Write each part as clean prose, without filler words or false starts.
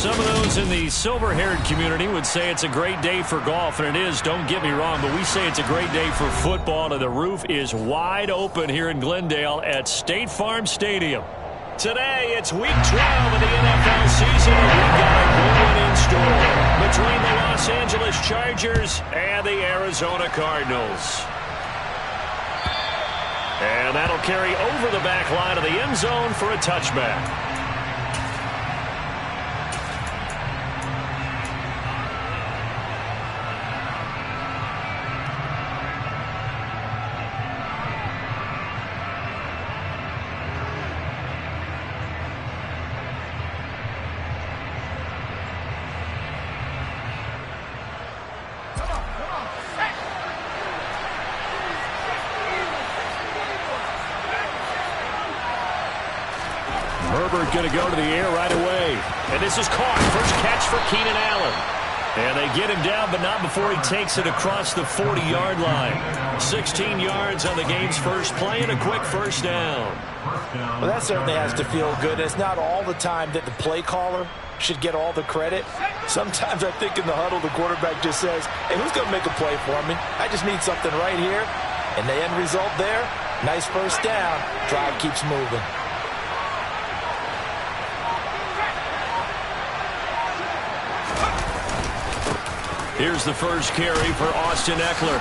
Some of those in the silver-haired community would say it's a great day for golf, and it is, don't get me wrong, but we say it's a great day for football, and the roof is wide open here in Glendale at State Farm Stadium. Today, it's Week 12 of the NFL season, and we've got a good one in store between the Los Angeles Chargers and the Arizona Cardinals. And that'll carry over the back line of the end zone for a touchback. Herbert going to go to the air right away. And this is caught. First catch for Keenan Allen. And they get him down, but not before he takes it across the 40-yard line. 16 yards on the game's first play and a quick first down. Well, that certainly has to feel good. It's not all the time that the play caller should get all the credit. Sometimes I think in the huddle, the quarterback just says, hey, who's going to make a play for me? I just need something right here. And the end result there, nice first down. Drive keeps moving. Here's the first carry for Austin Ekeler.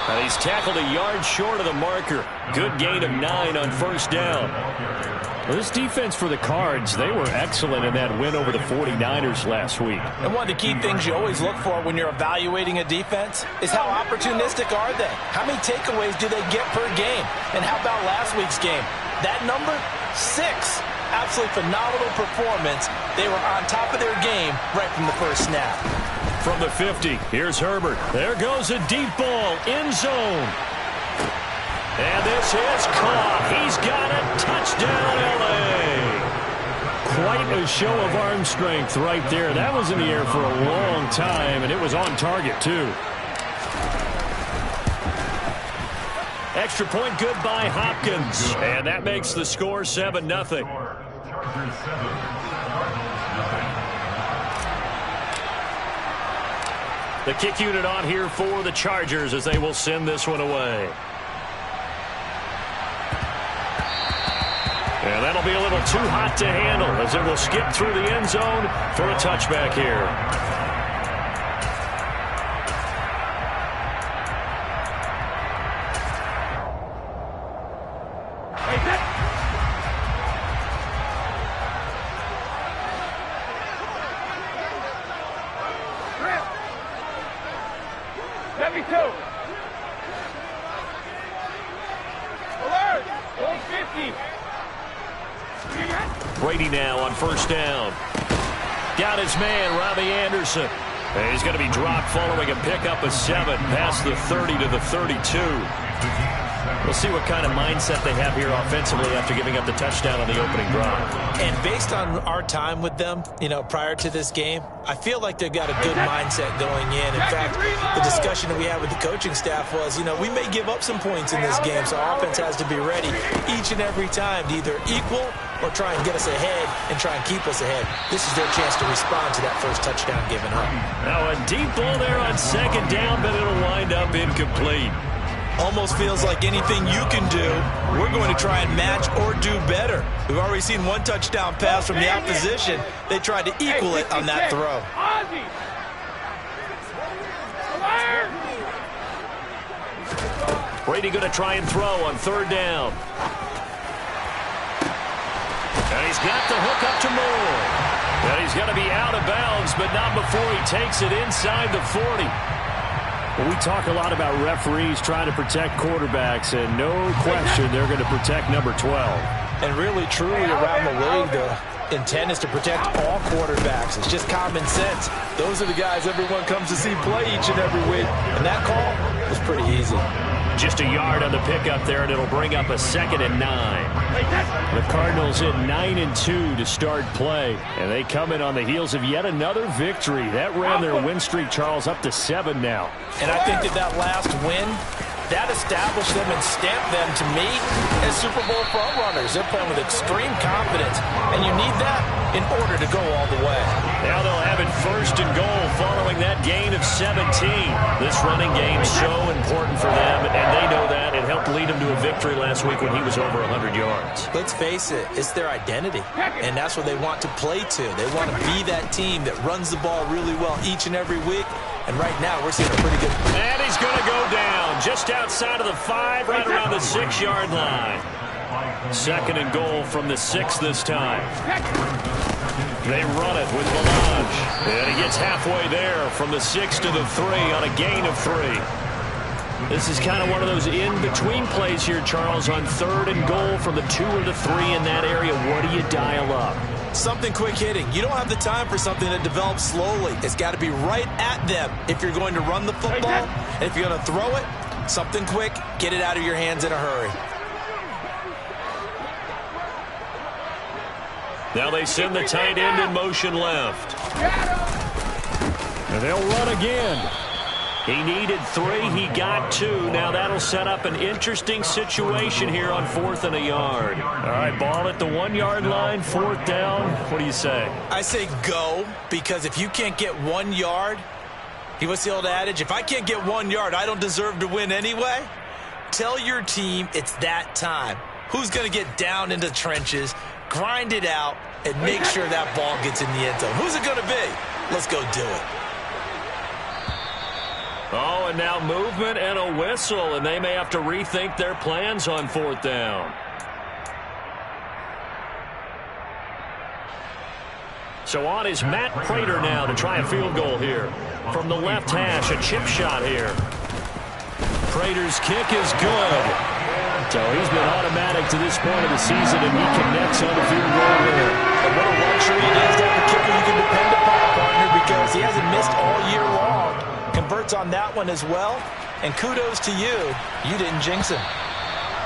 And he's tackled a yard short of the marker. Good gain of 9 on first down. Well, this defense for the Cards, they were excellent in that win over the 49ers last week. And one of the key things you always look for when you're evaluating a defense is how opportunistic are they? How many takeaways do they get per game? And how about last week's game? That number, 6. Absolutely phenomenal performance. They were on top of their game right from the first snap. From the 50, here's Herbert. There goes a deep ball, end zone. And this is caught. He's got it. Touchdown, L.A. Quite a show of arm strength right there. That was in the air for a long time, and it was on target, too. Extra point good by Hopkins. And that makes the score 7-0. The kick unit on here for the Chargers as they will send this one away. And that'll be a little too hot to handle as it will skip through the end zone for a touchback here. Brady now on first down. Got his man, Robbie Anderson. And he's going to be dropped following a pickup of 7 past the 30 to the 32. We'll see what kind of mindset they have here offensively after giving up the touchdown on the opening drive. And based on our time with them, prior to this game, I feel like they've got a good mindset going in. In fact, the discussion that we had with the coaching staff was, we may give up some points in this game, so our offense has to be ready each and every time to either equal or try and get us ahead and try and keep us ahead. This is their chance to respond to that first touchdown given up. Now a deep ball there on second down, but it'll wind up incomplete. Almost feels like anything you can do, we're going to try and match or do better. We've already seen one touchdown pass from the opposition. They tried to equal it on that throw. Brady going to try and throw on third down. And he's got the hook up to Moore. And he's going to be out of bounds, but not before he takes it inside the 40. Well, we talk a lot about referees trying to protect quarterbacks, and no question they're going to protect number 12. And really, truly, around the league, the intent is to protect all quarterbacks. It's just common sense. Those are the guys everyone comes to see play each and every week. And that call was pretty easy. Just a yard on the pickup there, and it'll bring up a 2nd and 9. The Cardinals in 9-2 to start play, and they come in on the heels of yet another victory. That ran their win streak, Charles, up to 7 now. And I think that last win That established them and stamped them, to me, as Super Bowl frontrunners. They're playing with extreme confidence, and you need that in order to go all the way. Now they'll have it first and goal following that gain of 17. This running game so important for them, and they know that. It helped lead them to a victory last week when he was over 100 yards. Let's face it, it's their identity, and that's what they want to play to. They want to be that team that runs the ball really well each and every week. And right now, we're seeing a pretty good... And he's going to go down just outside of the 5, right around the 6-yard line. Second and goal from the 6 this time. They run it with Melange. And he gets halfway there from the 6 to the 3 on a gain of 3. This is kind of one of those in-between plays here, Charles, on 3rd and goal from the 2 or the 3 in that area. What do you dial up? Something quick hitting. You don't have the time for something that develops slowly. It's got to be right at them if you're going to run the football. And if you're going to throw it, something quick, get it out of your hands in a hurry. Now they send the tight end in motion left. And they'll run again. He needed 3. He got 2. Now that'll set up an interesting situation here on 4th and a yard. All right, ball at the 1-yard line, 4th down. What do you say? I say go, because if you can't get 1 yard, what's the old adage? If I can't get 1 yard, I don't deserve to win anyway. Tell your team it's that time. Who's going to get down into the trenches, grind it out, and make sure that ball gets in the end zone? Who's it going to be? Let's go do it. Oh, and now movement and a whistle, and they may have to rethink their plans on 4th down. So on is Matt Prater now to try a field goal here. From the left hash, a chip shot here. Prater's kick is good. So he's been automatic to this point of the season, and he connects on the field goal there. And what a luxury it is to have a kicker you can depend upon, partner, because he hasn't missed all year long. Converts on that one as well, and kudos to you. You didn't jinx him.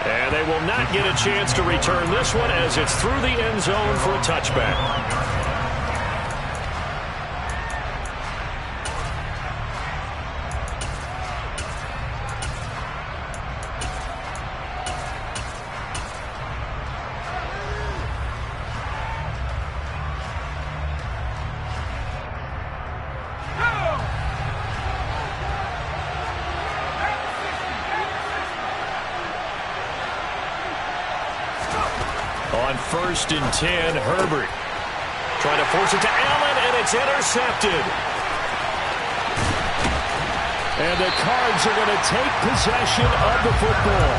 And they will not get a chance to return this one as it's through the end zone for a touchback. On 1st and 10, Herbert trying to force it to Allen, and it's intercepted. And the Cards are going to take possession of the football.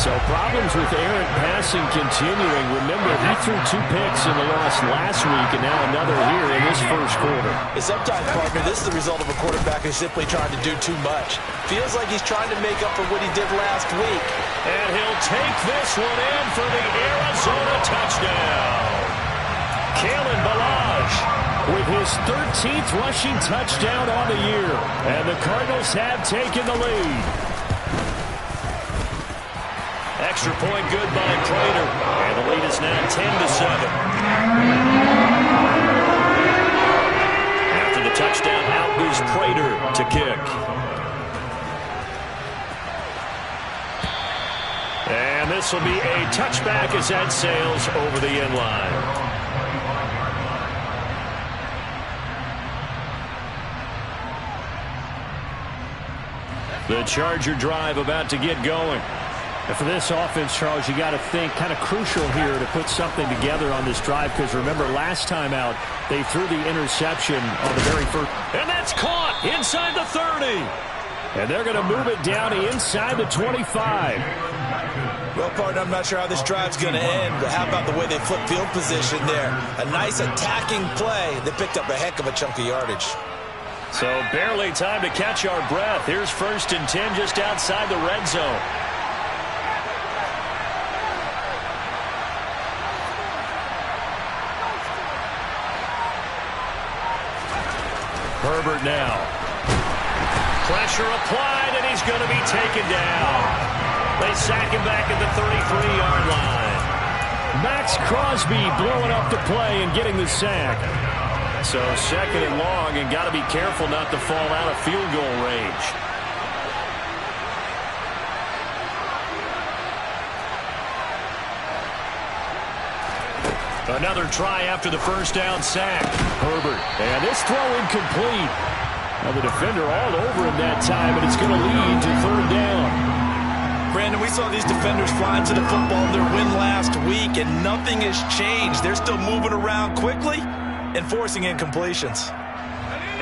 So problems with errant passing continuing. Remember, he threw 2 picks in the loss last week, and now another here in this first quarter. Sometimes, partner, this is the result of a quarterback who's simply trying to do too much. Feels like he's trying to make up for what he did last week. And he'll take this one in for the Arizona touchdown. Kalen Ballage with his 13th rushing touchdown on the year. And the Cardinals have taken the lead. Extra point good by Prater. And the lead is now 10-7. After the touchdown, out goes Prater to kick. And this will be a touchback as that sails over the end line. The Charger drive about to get going. And for this offense, Charles, you got to think kind of crucial here to put something together on this drive, because remember last time out they threw the interception on the very first. And that's caught inside the 30. And they're going to move it down inside the 25. Well, partner, I'm not sure how this drive's going to end, but how about the way they flip field position there? A nice attacking play. They picked up a heck of a chunk of yardage. So barely time to catch our breath. Here's 1st and 10 just outside the red zone. Herbert now. Pressure applied, and he's going to be taken down. They sack him back at the 33-yard line. Max Crosby blowing up the play and getting the sack. So 2nd and long, and got to be careful not to fall out of field goal range. Another try after the first down sack. Herbert. And this throw incomplete. Now the defender all over him that time, and it's going to lead to third down. Brandon, we saw these defenders flying to the football in their win last week, and nothing has changed. They're still moving around quickly and forcing incompletions.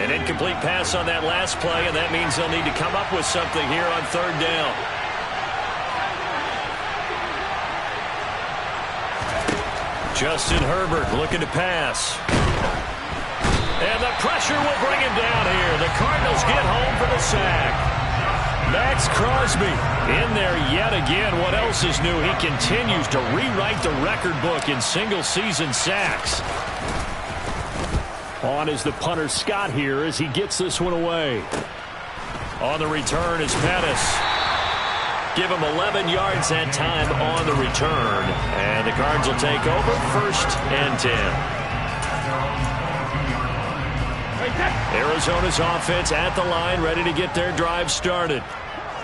An incomplete pass on that last play, and that means they'll need to come up with something here on third down. Justin Herbert looking to pass. And the pressure will bring him down here. The Cardinals get home for the sack. Max Crosby in there yet again. What else is new? He continues to rewrite the record book in single-season sacks. On is the punter Scott here as he gets this one away. On the return is Pettis. Give him 11 yards that time on the return. And the Cards will take over 1st and 10. Arizona's offense at the line, ready to get their drive started.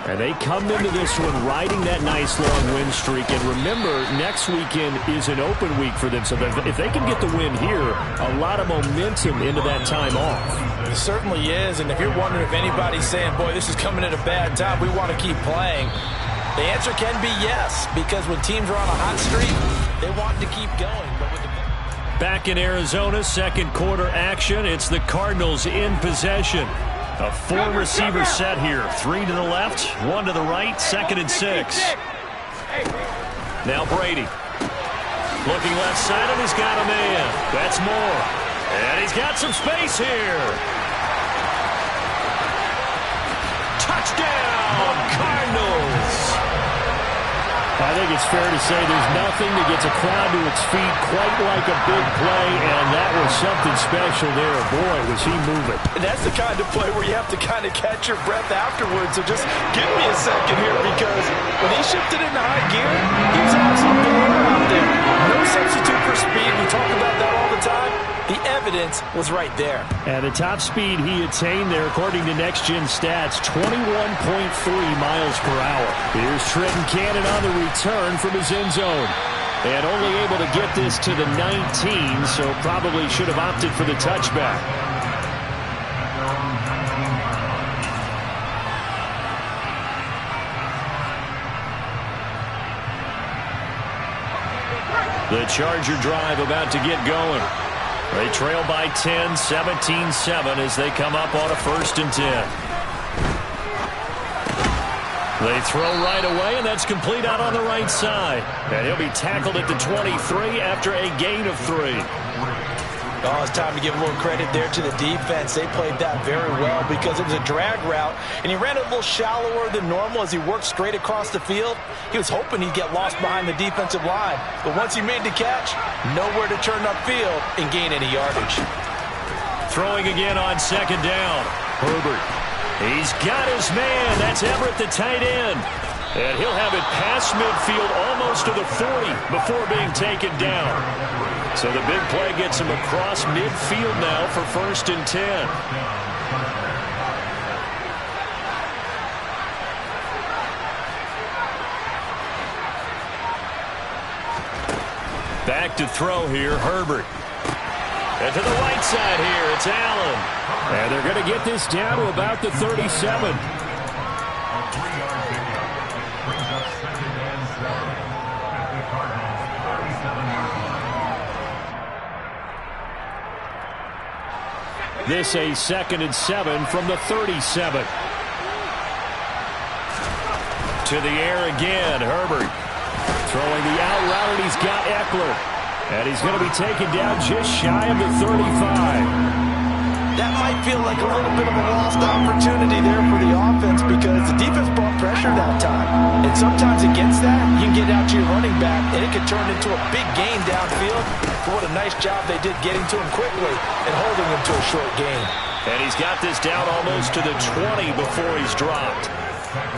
And they come into this one riding that nice long win streak. And remember, next weekend is an open week for them. So if they can get the win here, a lot of momentum into that time off. It certainly is. And if you're wondering if anybody's saying, boy, this is coming at a bad time, we want to keep playing, the answer can be yes. Because when teams are on a hot streak, they want to keep going. But with the Back in Arizona, second quarter action. It's the Cardinals in possession. A 4-receiver set here. 3 to the left, 1 to the right, 2nd and 6. Now Brady. Looking left side, and he's got a man. That's Moore. And he's got some space here. Touchdown, Cardinals. I think it's fair to say there's nothing that gets a crowd to its feet quite like a big play, and that was something special there. Boy, was he moving. And that's the kind of play where you have to kind of catch your breath afterwards. So just give me a second here, because when he shifted into high gear, he was absolutely out there. No substitute for speed. We talk about that all the time. The evidence was right there. And the top speed he attained there, according to Next Gen Stats, 21.3 miles per hour. Here's Trenton Cannon on the return from his end zone. And only able to get this to the 19, so probably should have opted for the touchback. The Charger drive about to get going. They trail by 10, 17-7 as they come up on a 1st and 10. They throw right away, and that's complete out on the right side. And he'll be tackled at the 23 after a gain of 3. Oh, it's time to give a little credit there to the defense. They played that very well because it was a drag route, and he ran it a little shallower than normal as he worked straight across the field. He was hoping he'd get lost behind the defensive line, but once he made the catch, nowhere to turn upfield and gain any yardage. Throwing again on 2nd down. Herbert. He's got his man. That's Everett, the tight end. And he'll have it past midfield almost to the 40 before being taken down. So the big play gets him across midfield now for 1st and 10. Back to throw here, Herbert. And to the right side here, it's Allen. And they're going to get this down to about the 37. This a 2nd and 7 from the 37. To the air again, Herbert. Throwing the out route, and he's got Eckler. And he's going to be taken down just shy of the 35. That might feel like a little bit of a lost opportunity there for the offense because the defense brought pressure that time. And sometimes against that, you can get out to your running back, and it could turn into a big gain downfield. But what a nice job they did getting to him quickly and holding him to a short gain. And he's got this down almost to the 20 before he's dropped.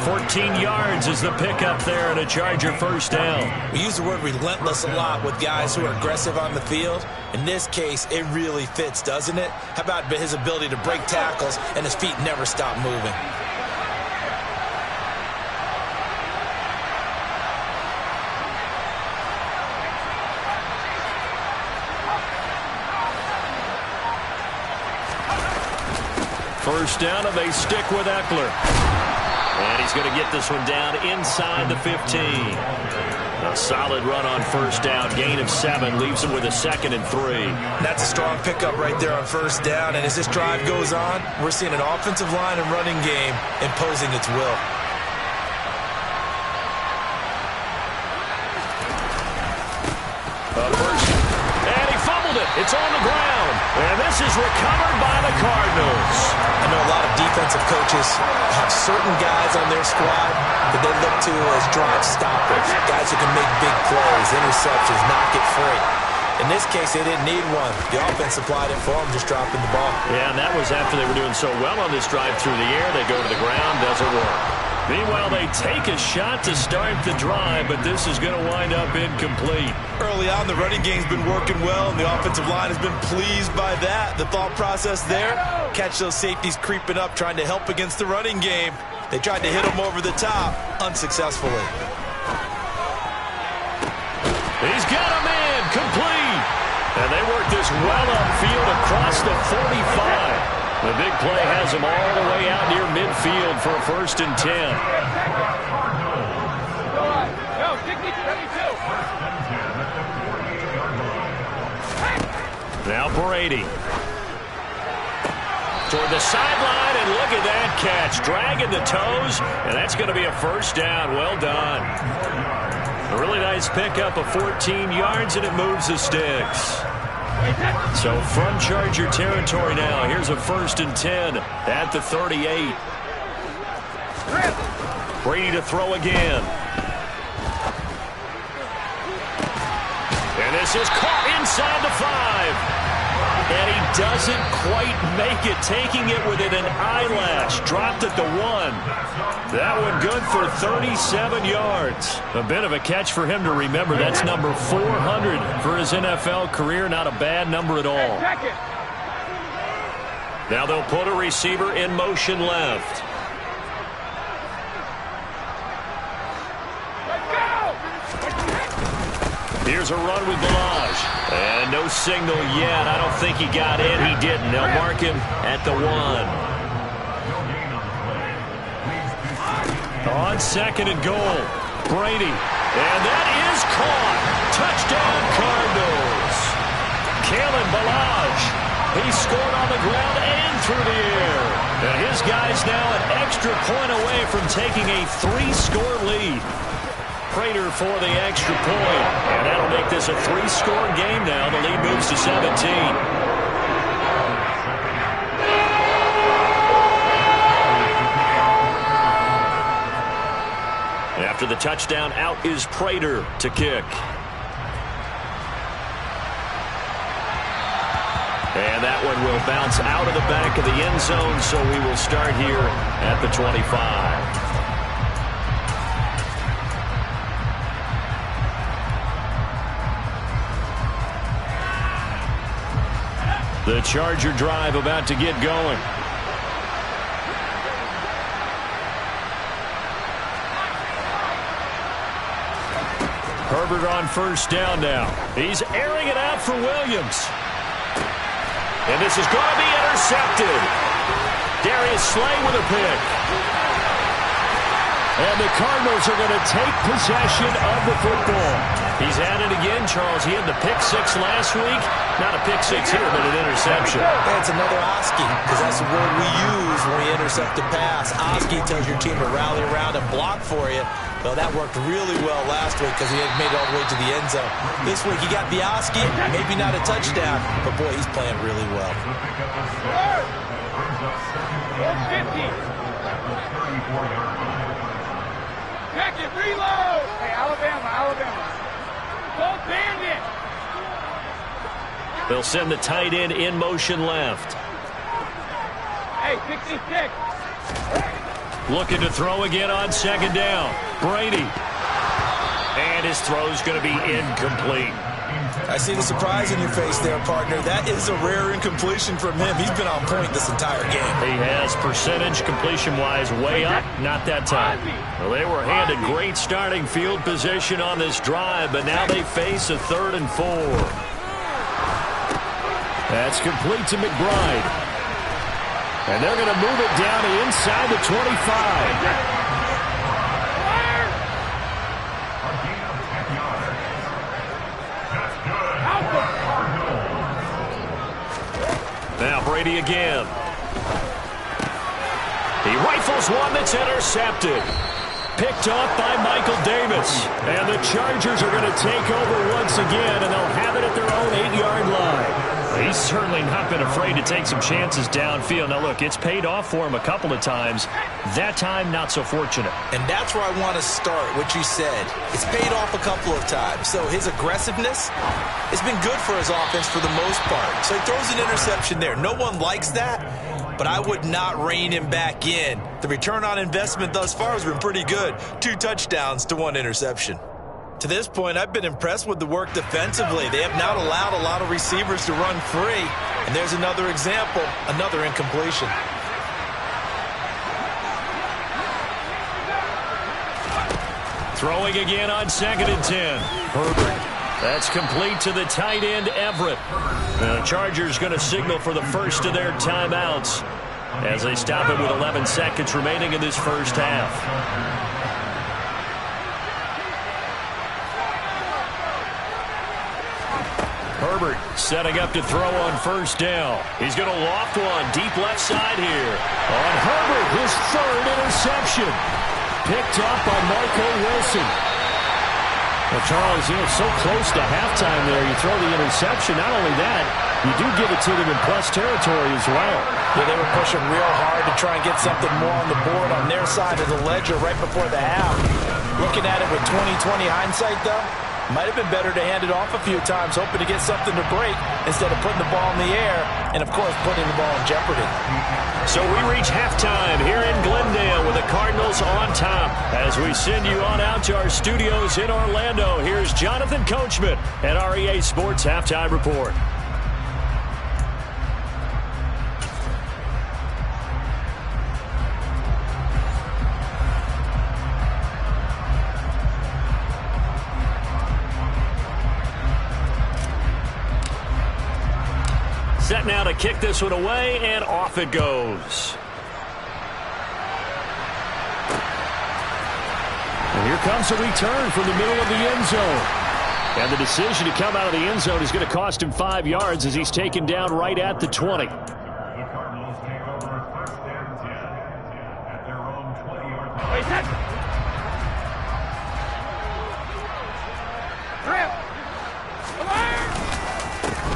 14 yards is the pickup there and a Charger 1st down. We use the word relentless a lot with guys who are aggressive on the field. In this case, it really fits, doesn't it? How about his ability to break tackles and his feet never stop moving? first down, and they stick with Eckler. And he's going to get this one down inside the 15. A solid run on first down. Gain of 7 leaves him with a 2nd and 3. That's a strong pickup right there on first down. And as this drive goes on, we're seeing an offensive line and running game imposing its will. And he fumbled it. It's on the ground. And this is recovered by the Cardinals. I know a lot of defensive coaches have certain guys on their squad that they look to as drive stoppers, guys who can make big plays, interceptions, knock it free. In this case, they didn't need one. The offense supplied it for them, just dropping the ball. Yeah, and that was after they were doing so well on this drive through the air. They go to the ground, doesn't work. Meanwhile, they take a shot to start the drive, but this is going to wind up incomplete. Early on, the running game's been working well, and the offensive line has been pleased by that. The thought process there, catch those safeties creeping up, trying to help against the running game. They tried to hit them over the top, unsuccessfully. He's got a man, complete. And they work this well upfield across the 45. The big play has him all the way out near midfield for a 1st and 10. Now Brady. Toward the sideline, and look at that catch. Dragging the toes, and that's going to be a 1st down. Well done. A really nice pickup of 14 yards, and it moves the sticks. So from Charger territory now, here's a 1st and 10 at the 38. Brady to throw again. And this is caught inside the 5. And he doesn't quite make it, taking it within an eyelash. Dropped at the 1. That one good for 37 yards. A bit of a catch for him to remember. That's number 400 for his NFL career. Not a bad number at all. Now they'll put a receiver in motion left. Here's a run with Ballage. And no signal yet. I don't think he got in. He didn't. They'll mark him at the 1. On 2nd and goal, Brady. And that is caught. Touchdown, Cardinals. Kalen Ballage. He scored on the ground and through the air. And his guy's now an extra point away from taking a 3-score lead. Prater for the extra point. And that'll make this a 3-score game now. The lead moves to 17. After the touchdown, out is Prater to kick. And that one will bounce out of the back of the end zone, so we will start here at the 25. The Charger drive about to get going. Herbert on 1st down now. He's airing it out for Williams. And this is going to be intercepted. Darius Slay with a pick. And the Cardinals are going to take possession of the football. He's at it again, Charles. He had the pick 6 last week. Not a pick 6 here, but an interception. It's another Oski, because that's the word we use when we intercept a pass. Oski tells your team to rally around and block for you. Well, that worked really well last week because he had made it all the way to the end zone. This week he got the Oski, maybe not a touchdown, but boy, he's playing really well. 50. Check it, reload! Hey, Alabama. Don't bandit! They'll send the tight end in motion left. Hey, 66! Looking to throw again on 2nd down. Brady. And his throw's going to be incomplete. I see the surprise in your face there, partner. That is a rare incompletion from him. He's been on point this entire game. He has percentage completion-wise way up. Not that time. Well, they were handed great starting field position on this drive, but now they face a 3rd and 4. That's complete to McBride. And they're going to move it down to inside the 25. Now Brady again. He rifles one that's intercepted. Picked off by Michael Davis. And the Chargers are going to take over once again, and they'll have it at their own 8-yard line. He's certainly not been afraid to take some chances downfield. Now, look, it's paid off for him a couple of times. That time, not so fortunate. And that's where I want to start, what you said. It's paid off a couple of times. So his aggressiveness has been good for his offense for the most part. So he throws an interception there. No one likes that, but I would not rein him back in. The return on investment thus far has been pretty good. 2 touchdowns to 1 interception. To this point, I've been impressed with the work defensively. They have not allowed a lot of receivers to run free. And there's another example, another incompletion. Throwing again on 2nd and 10. Herbert. That's complete to the tight end, Everett. The Chargers going to signal for the first of their timeouts as they stop it with 11 seconds remaining in this first half. Herbert setting up to throw on first down. He's going to loft one deep left side here. On Herbert, his 3rd interception. Picked up by Marco Wilson. Well, Charles, so close to halftime there. You throw the interception. Not only that, you do give it to them in plus territory as well. Yeah, they were pushing real hard to try and get something more on the board on their side of the ledger right before the half. Looking at it with 20/20 hindsight, though, might have been better to hand it off a few times, hoping to get something to break instead of putting the ball in the air and, of course, putting the ball in jeopardy. So we reach halftime here in Glendale with the Cardinals on top. As we send you on out to our studios in Orlando, here's Jonathan Coachman at REA Sports Halftime Report. Set now to kick this one away, and off it goes. And here comes a return from the middle of the end zone. And the decision to come out of the end zone is going to cost him 5 yards as he's taken down right at the 20. The Cardinals take over 1st and 10 at their own 20-yard line. Wait, set. Grip.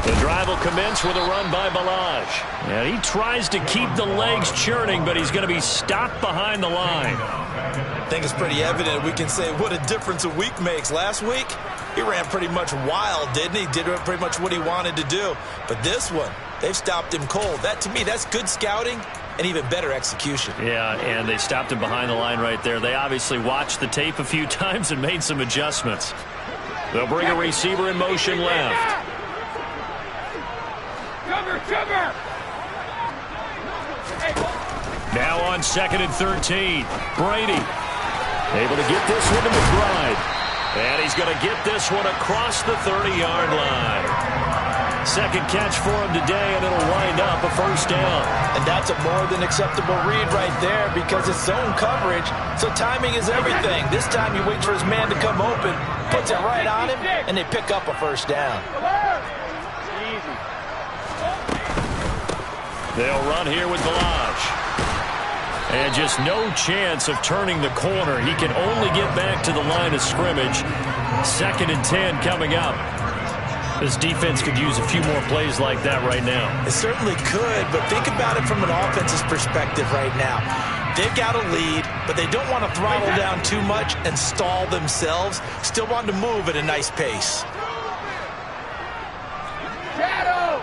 The drive will commence with a run by Balaj. And he tries to keep the legs churning, but he's going to be stopped behind the line. I think it's pretty evident we can say what a difference a week makes. Last week, he ran pretty much wild, didn't he? Did pretty much what he wanted to do. But this one, they've stopped him cold. That, to me, that's good scouting and even better execution. Yeah, and they stopped him behind the line right there. They obviously watched the tape a few times and made some adjustments. They'll bring a receiver in motion left. Cover. Now on 2nd and 13. Brady able to get this one to McBride. And he's going to get this one across the 30-yard line. Second catch for him today, and it'll wind up a first down. And that's a more than acceptable read right there because it's zone coverage, so timing is everything. This time you wait for his man to come open, puts it right on him, and they pick up a first down. They'll run here with Balaj. And just no chance of turning the corner. He can only get back to the line of scrimmage. 2nd and 10 coming up. This defense could use a few more plays like that right now. It certainly could, but think about it from an offense's perspective right now. They've got a lead, but they don't want to throttle down too much and stall themselves. Still want to move at a nice pace. Shadow.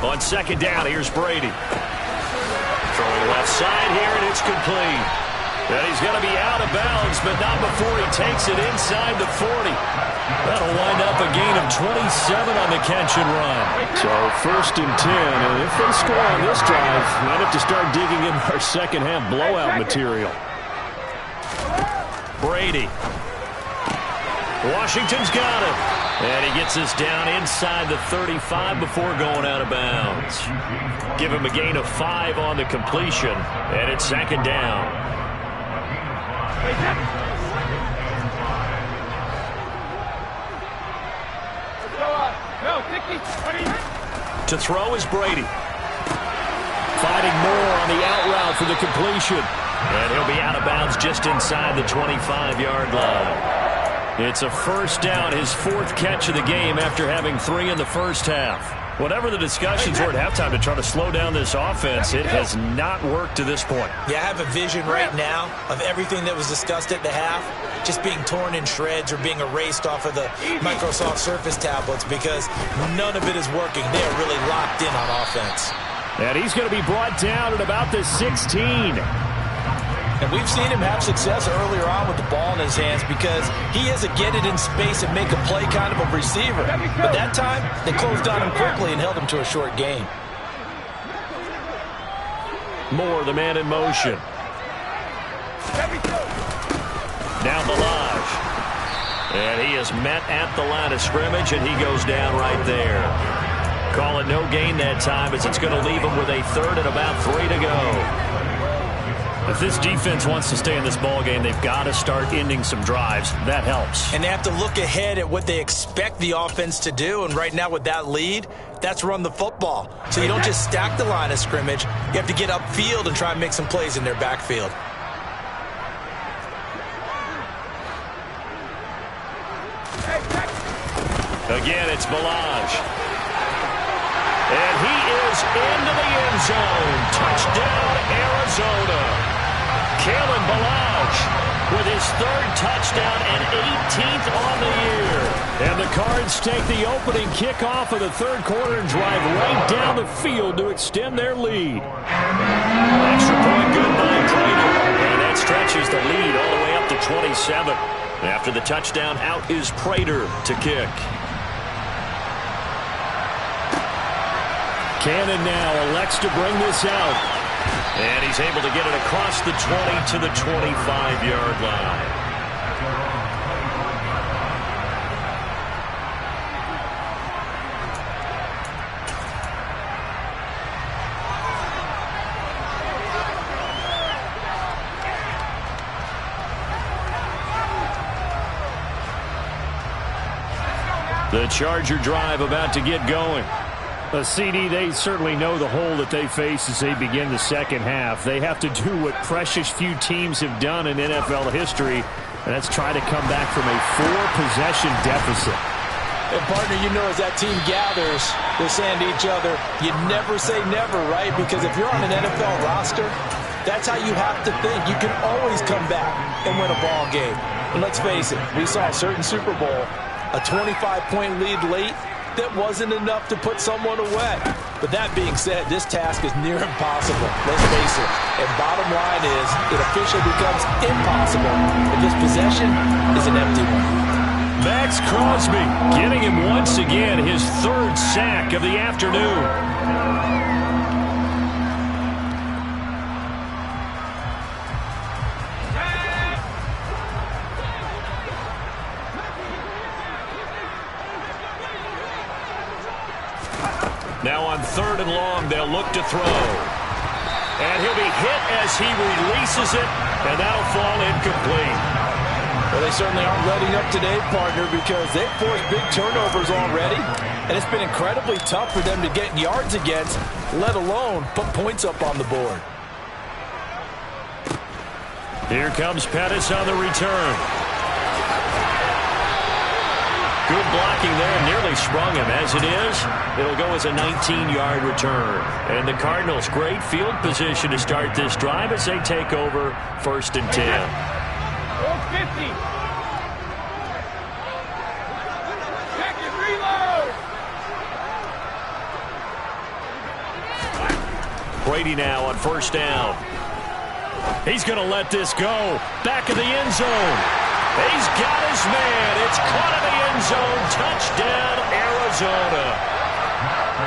On 2nd down, here's Brady. Throwing left side here, and it's complete. And he's going to be out of bounds, but not before he takes it inside the 40. That'll wind up a gain of 27 on the catch and run. So 1st and 10, and if they score on this drive, we might have to start digging in our second half blowout material. Brady. Washington's got him. And he gets this down inside the 35 before going out of bounds. Give him a gain of 5 on the completion, and it's second down. To throw is Brady. Finding more on the out route for the completion. And he'll be out of bounds just inside the 25-yard line. It's a first down, his 4th catch of the game after having 3 in the first half. Whatever the discussions were at halftime to try to slow down this offense, it has not worked to this point. Yeah, I have a vision right now of everything that was discussed at the half just being torn in shreds or being erased off of the Microsoft Surface tablets because none of it is working. They are really locked in on offense. And he's going to be brought down at about the 16. And we've seen him have success earlier on with the ball in his hands because he is a get it in space and make a play kind of a receiver. But that time, they closed on him quickly and held him to a short gain. Moore, the man in motion. Now Balaj. And he is met at the line of scrimmage, and he goes down right there. Call it no gain that time as it's going to leave him with a 3rd and about 3 to go. If this defense wants to stay in this ballgame, they've got to start ending some drives. That helps. And they have to look ahead at what they expect the offense to do. And right now with that lead, that's run the football. So you don't just stack the line of scrimmage. You have to get upfield and try and make some plays in their backfield. Again, it's Balaj. And he is into the end zone. Touchdown, Arizona. Kalen Balaj with his 3rd touchdown and 18th on the year. And the Cards take the opening kickoff of the 3rd quarter and drive right down the field to extend their lead. Extra point good by Prater. And that stretches the lead all the way up to 27. After the touchdown, out is Prater to kick. Cannon now elects to bring this out. And he's able to get it across the 20 to the 25-yard line. The Charger drive about to get going. CD, they certainly know the hole that they face as they begin the second half. They have to do what precious few teams have done in NFL history, and that's try to come back from a 4-possession deficit. And, partner, you know as that team gathers, they're saying to each other, you never say never, right? Because if you're on an NFL roster, that's how you have to think. You can always come back and win a ball game. And let's face it, we saw a certain Super Bowl, a 25-point lead late, that wasn't enough to put someone away. But that being said, this task is near impossible. Let's face it. And bottom line is, it officially becomes impossible if this possession is an empty one. Maxx Crosby getting him once again, his 3rd sack of the afternoon. Now on 3rd and long, they'll look to throw. And he'll be hit as he releases it, and that'll fall incomplete. Well, they certainly aren't letting up today, partner, because they've forced big turnovers already, and it's been incredibly tough for them to get yards against, let alone put points up on the board. Here comes Pettis on the return. Good blocking there, nearly sprung him. As it is, it'll go as a 19-yard return. And the Cardinals, great field position to start this drive as they take over 1st and 10. 50. Second reload. Brady now on 1st down. He's going to let this go. Back of the end zone. He's got his man. It's caught in the end zone. Touchdown, Arizona.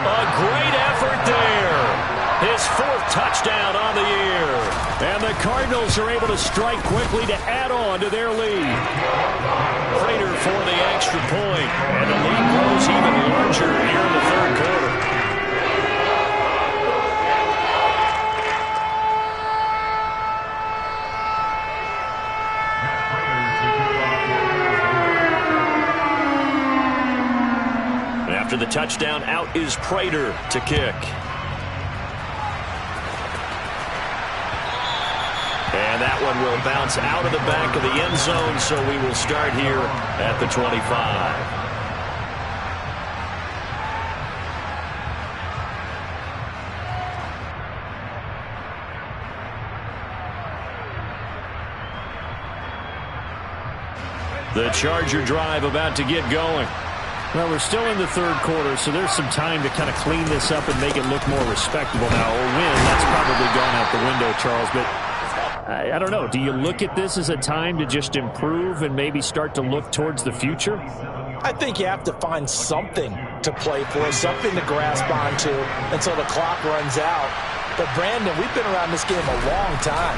A great effort there. His 4th touchdown on the year. And the Cardinals are able to strike quickly to add on to their lead. Prater for the extra point. And the lead grows even larger here in the 3rd quarter. After the touchdown, out is Prater to kick. And that one will bounce out of the back of the end zone, so we will start here at the 25. The Charger drive about to get going. Well, we're still in the 3rd quarter, so there's some time to kind of clean this up and make it look more respectable now. A win, that's probably gone out the window, Charles, but I don't know. Do you look at this as a time to just improve and maybe start to look towards the future? I think you have to find something to play for, something to grasp onto until the clock runs out. But, Brandon, we've been around this game a long time.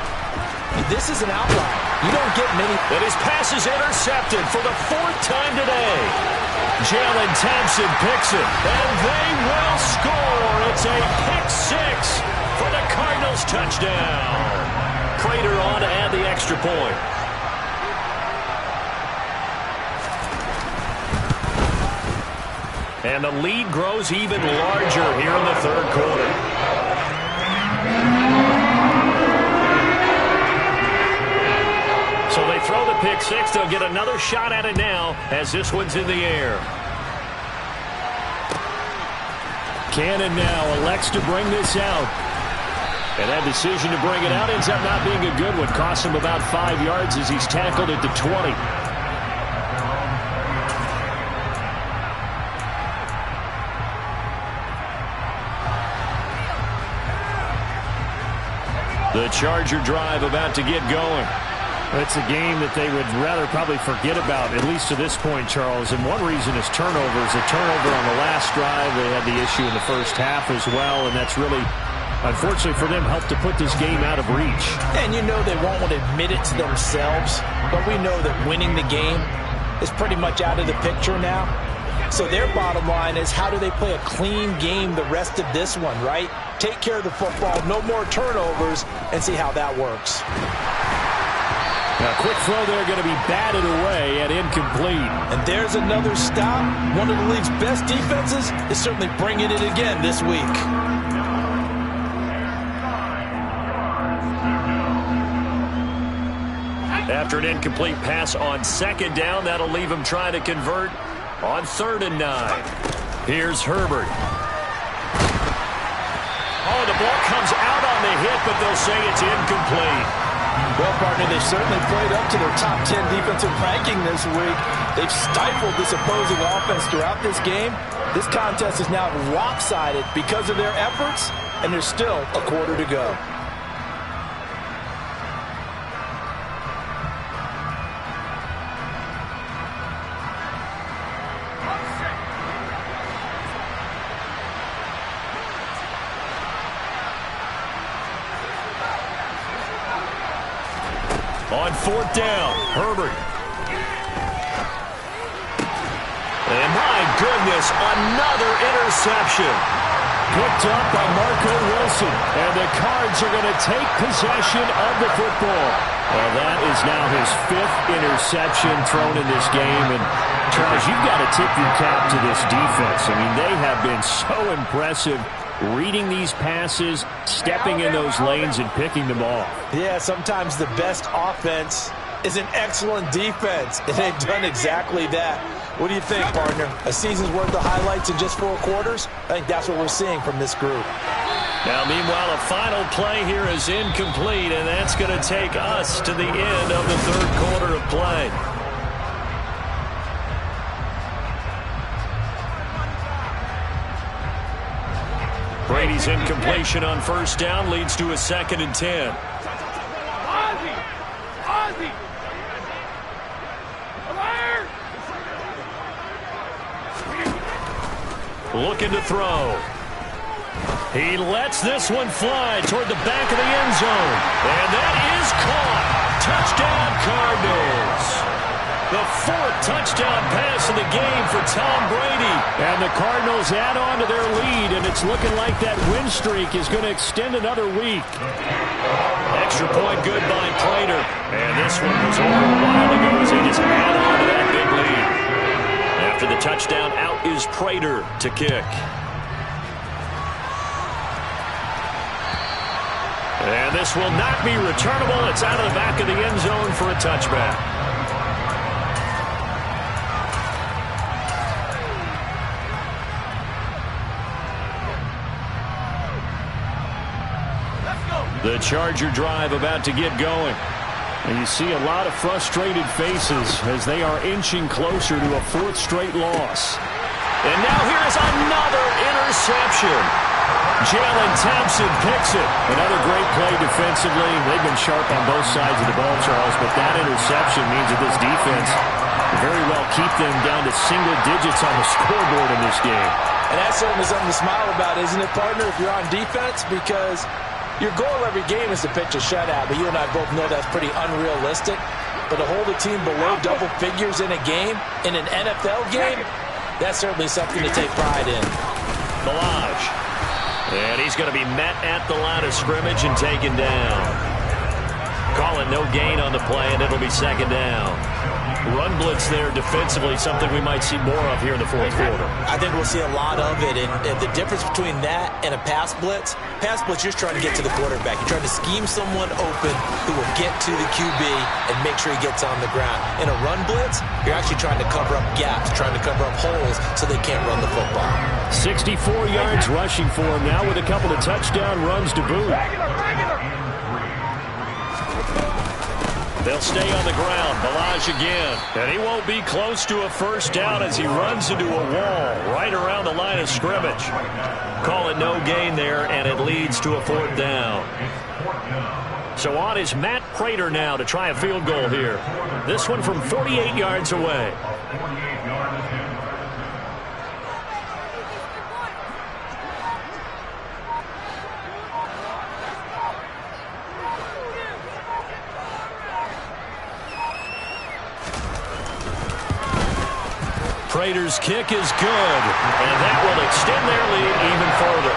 This is an outlier. You don't get many. And his pass is intercepted for the 4th time today. Jalen Thompson picks it, and they will score. It's a pick 6 for the Cardinals touchdown. Prater on to add the extra point. And the lead grows even larger here in the 3rd quarter. So they throw the pick 6. They'll get another shot at it now as this one's in the air. Cannon now elects to bring this out. And that decision to bring it out ends up not being a good one. Costs him about 5 yards as he's tackled at the 20. The Charger drive about to get going. It's a game that they would rather probably forget about, at least to this point, Charles. And one reason is turnovers. A turnover on the last drive. They had the issue in the first half as well, and that's really, unfortunately for them, helped to put this game out of reach. And you know they won't want to admit it to themselves, but we know that winning the game is pretty much out of the picture now. So their bottom line is, how do they play a clean game the rest of this one, right? Take care of the football, no more turnovers, and see how that works. A quick throw there, going to be batted away and incomplete. And there's another stop. One of the league's best defenses is certainly bringing it again this week. After an incomplete pass on 2nd down, that'll leave him trying to convert on 3rd and 9. Here's Herbert. Oh, the ball comes out on the hit, but they'll say it's incomplete. Well, partner, they've certainly played up to their top 10 defensive ranking this week. They've stifled this opposing offense throughout this game. This contest is now lopsided because of their efforts, and there's still a quarter to go. On 4th down, Herbert. And my goodness, another interception. Picked up by Marco Wilson. And the Cards are going to take possession of the football. Well, that is now his 5th interception thrown in this game. And, Charles, you've got to tip your cap to this defense. I mean, they have been so impressive reading these passes, stepping in those lanes, and picking them off. Yeah, sometimes the best offense is an excellent defense, and they've done exactly that. What do you think, partner? A season's worth of highlights in just 4 quarters? I think that's what we're seeing from this group. Now, meanwhile, a final play here is incomplete, and that's going to take us to the end of the 3rd quarter of play. Brady's incompletion on 1st down leads to a 2nd and 10. Looking to throw. He lets this one fly toward the back of the end zone. And that is caught. Touchdown, Cardinals. The fourth touchdown pass of the game for Tom Brady. And the Cardinals add on to their lead, and it's looking like that win streak is going to extend another week. Extra point good by Prater. And this one was over a while ago as they just add on to that big lead. After the touchdown, out is Prater to kick. And this will not be returnable. It's out of the back of the end zone for a touchback. The Charger drive about to get going. And you see a lot of frustrated faces as they are inching closer to a fourth straight loss. And now here is another interception. Jalen Thompson picks it. Another great play defensively. They've been sharp on both sides of the ball, Charles, but that interception means that this defense will very well keep them down to single digits on the scoreboard in this game. And that's certainly something to smile about, isn't it, partner, if you're on defense? Because your goal every game is to pitch a shutout, but you and I both know that's pretty unrealistic. But to hold a team below double figures in a game, in an NFL game, that's certainly something to take pride in. Ballage. And he's going to be met at the line of scrimmage and taken down. Call it no gain on the play, and it'll be second down. Run blitz there defensively, something we might see more of here in the fourth quarter. I think we'll see a lot of it, and the difference between that and a pass blitz, you're just trying to get to the quarterback. You're trying to scheme someone open who will get to the QB and make sure he gets on the ground. In a run blitz, you're actually trying to cover up gaps, trying to cover up holes so they can't run the football. 64 yards rushing for him now with a couple of touchdown runs to boot. They'll stay on the ground. Ballage again. And he won't be close to a first down as he runs into a wall right around the line of scrimmage. Call it no gain there, and it leads to a fourth down. So on is Matt Prater now to try a field goal here. This one from 48 yards away. Prater's kick is good, and that will extend their lead even further.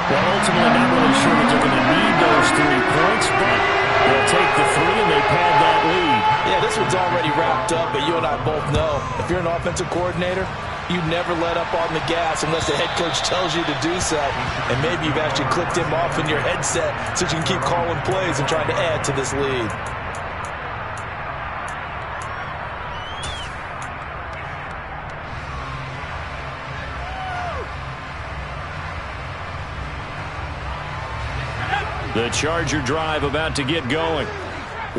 Well, ultimately, not really sure that they're going to need those 3 points, but they'll take the 3 and they pad that lead. Yeah, this one's already wrapped up, but you and I both know if you're an offensive coordinator, you never let up on the gas unless the head coach tells you to do so. And maybe you've actually clicked him off in your headset so you can keep calling plays and trying to add to this lead. The Charger drive about to get going.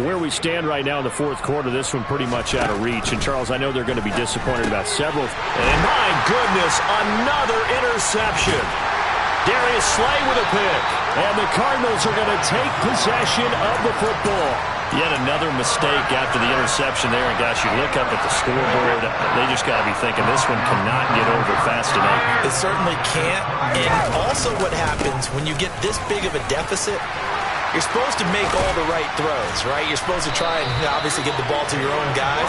Where we stand right now in the fourth quarter, this one pretty much out of reach. And, Charles, I know they're going to be disappointed about several. And, my goodness, another interception. Darius Slay with a pick. And the Cardinals are going to take possession of the football. Yet another mistake after the interception there. And, gosh, you look up at the scoreboard, they just got to be thinking this one cannot get over fast enough. It certainly can't. And also what happens when you get this big of a deficit, you're supposed to make all the right throws, right? You're supposed to try and obviously get the ball to your own guys.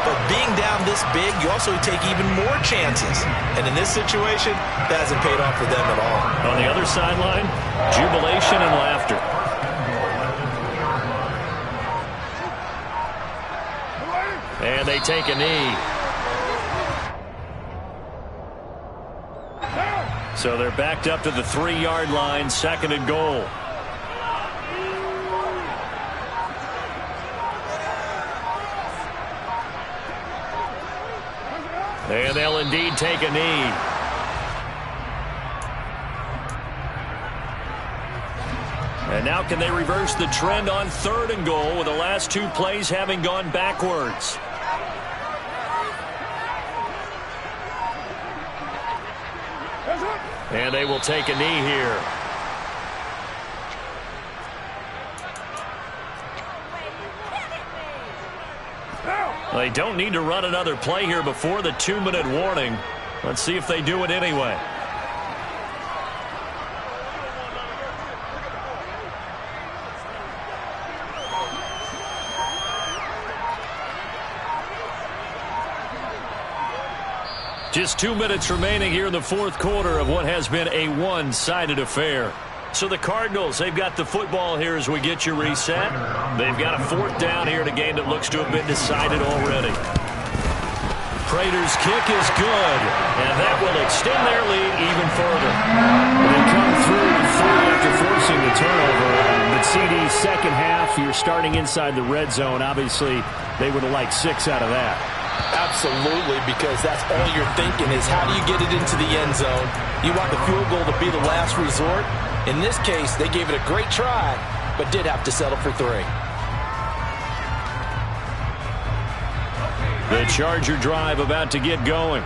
But being down this big, you also take even more chances. And in this situation, that hasn't paid off for them at all. On the other sideline, jubilation and laughter. And they take a knee. So they're backed up to the 3-yard line, second and goal. And they'll indeed take a knee. And now can they reverse the trend on third and goal with the last 2 plays having gone backwards? And they will take a knee here. They don't need to run another play here before the 2-minute warning. Let's see if they do it anyway. Just 2 minutes remaining here in the fourth quarter of what has been a one-sided affair. So the Cardinals, they've got the football here as we get you reset. They've got a fourth down here in a game that looks to have been decided already. Prater's kick is good, and that will extend their lead even further. They come through with 3 after forcing the turnover. But CD's second half, you're starting inside the red zone. Obviously, they would have liked 6 out of that. Absolutely, because that's all you're thinking is how do you get it into the end zone? You want the field goal to be the last resort. In this case, they gave it a great try, but did have to settle for 3. The Charger drive about to get going.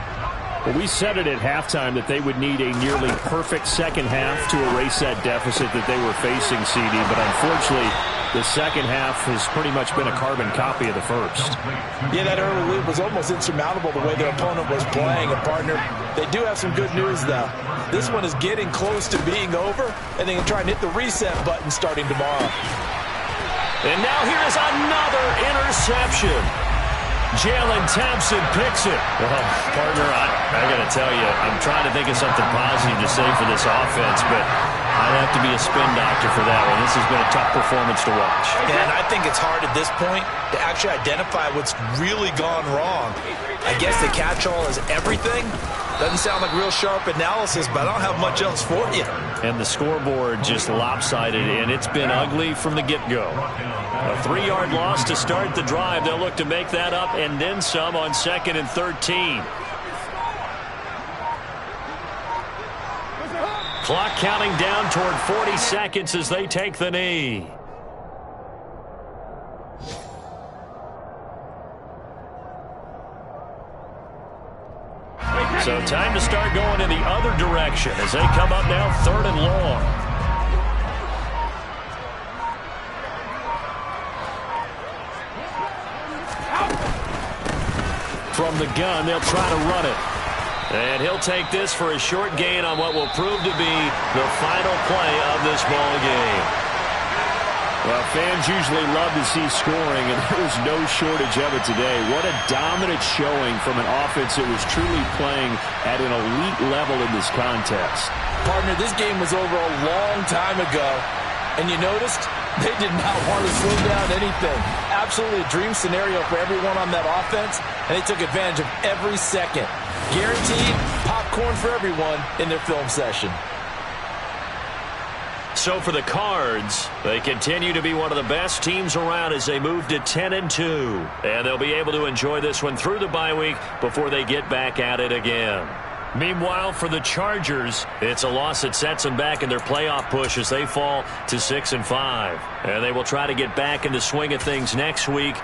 Well, we said it at halftime that they would need a nearly perfect second half to erase that deficit that they were facing, CD. But unfortunately, the second half has pretty much been a carbon copy of the first. Yeah, that early lead was almost insurmountable the way their opponent was playing. And, partner, they do have some good news, though. This one is getting close to being over, and they can try and hit the reset button starting tomorrow. And now here is another interception. Jalen Thompson picks it. Well, partner, I got to tell you, I'm trying to think of something positive to say for this offense, but I'd have to be a spin doctor for that one. This has been a tough performance to watch. And I think it's hard at this point to actually identify what's really gone wrong. I guess the catch-all is everything. Doesn't sound like real sharp analysis, but I don't have much else for you. And the scoreboard just lopsided, and it's been ugly from the get-go. A 3-yard loss to start the drive. They'll look to make that up and then some on 2nd and 13. Clock counting down toward 40 seconds as they take the knee. So time to start going in the other direction as they come up now 3rd and long. From the gun, they'll try to run it. And he'll take this for a short gain on what will prove to be the final play of this ball game. Well, fans usually love to see scoring, and there was no shortage of it today. What a dominant showing from an offense that was truly playing at an elite level in this contest. Partner, this game was over a long time ago, and you noticed they did not want to slow down anything. Absolutely a dream scenario for everyone on that offense, and they took advantage of every second. Guaranteed popcorn for everyone in their film session. So for the Cards, they continue to be one of the best teams around as they move to 10-2. And they'll be able to enjoy this one through the bye week before they get back at it again. Meanwhile, for the Chargers, it's a loss that sets them back in their playoff push as they fall to 6-5. And they will try to get back in the swing of things next week